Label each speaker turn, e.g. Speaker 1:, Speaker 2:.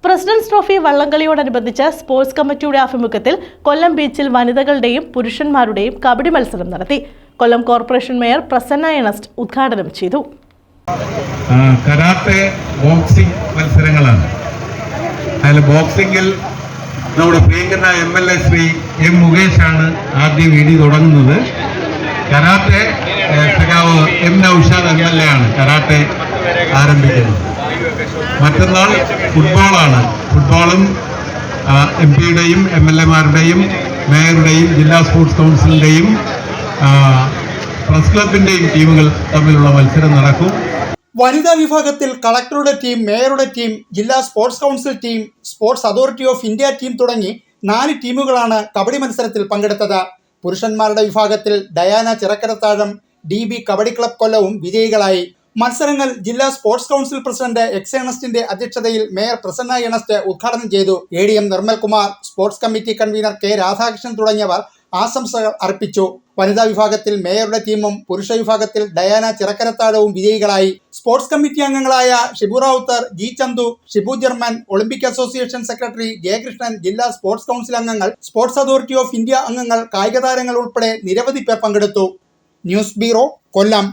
Speaker 1: President's trophy വള്ളംകളിയോടനുബന്ധിച്ച് sports കമ്മിറ്റിയുടെ ആഭിമുഖ്യത്തിൽ കൊല്ലം ബീച്ചിൽ വനിതകളുടെയും പുരുഷന്മാരുടെയും കബഡി മത്സരം നടത്തി. കൊല്ലം കോർപ്പറേഷൻ മേയർ പ്രസന്ന എണസ്റ്റ് ഉദ്ഘാടനം ചെയ്തു.
Speaker 2: കരാട്ടെ, ബോക്സിംഗ് മത്സരങ്ങളാണ്. അതിൽ ബോക്സിംഗിൽ നമ്മുടെ പ്രിയങ്കരനായ MLA ശ്രീ M. മുകേഷാണ് ആദ്യം ഇടി തുടങ്ങുന്നത്. കരാട്ടെ സഖാവ് M. നൗഷാദ് MLA ആണ് കരാട്ടെ ആരംഭിക്കുന്നത്. മറ്റന്നാൾ ഫുട്ബോളാണ്. ഫുട്ബോളും MP-യുടെയും MLA-മാരുടെയും മേയറുടെയും ജില്ലാ സ്പോർട്സ് കൗൺസിലിൻ്റെയും പ്രസ് ക്ലബിൻ്റെയും ടീമുകൾ തമ്മിലുള്ള മത്സരം നടക്കും.
Speaker 3: വനിതാ വിഭാഗത്തിൽ കളക്ടറുടെ ടീം, മേയറുടെ ടീം, ജില്ലാ sports council team, sports authority of India team തുടങ്ങി 4 ടീമുകളാണ് കബഡി മത്സരത്തിൽ പങ്കെടുത്തത്. പുരുഷന്മാരുടെ വിഭാഗത്തിൽ ഡയാന ചിറക്കരത്താഴം DB കബഡി ക്ലബ് കൊല്ലവും വിജയികളായി. മത്സരങ്ങൾ ജില്ലാ സ്പോർട്സ് കൗൺസിൽ പ്രസിഡന്റ് X. എണസ്റ്റിന്റെ അധ്യക്ഷതയിൽ മേയർ പ്രസന്ന എണസ്റ്റ് ഉദ്ഘാടനം ചെയ്തു. ADM Nirmalkumar, sports committee convener K. Radhakrishnan തുടങ്ങിയവർ ആശംസകൾ അർപ്പിച്ചു. വനിതാ വിഭാഗത്തിൽ മേയറുടെ ടീമും പുരുഷ വിഭാഗത്തിൽ ഡയാന ചിറക്കരത്താഴവും വിജയികളായി. സ്പോർട്സ് കമ്മിറ്റി അംഗങ്ങളായ Shibu Rawther, G. Chandu, Shibu German, Olympic association secretary Jayakrishnan, ജില്ലാ സ്പോർട്സ് കൗൺസിൽ അംഗങ്ങൾ, സ്പോർട്സ് അതോറിറ്റി ഓഫ് ഇന്ത്യ അംഗങ്ങൾ, കായിക താരങ്ങൾ ഉൾപ്പെടെ നിരവധി പേർ പങ്കെടുത്തു. ന്യൂസ് ബ്യൂറോ, കൊല്ലം.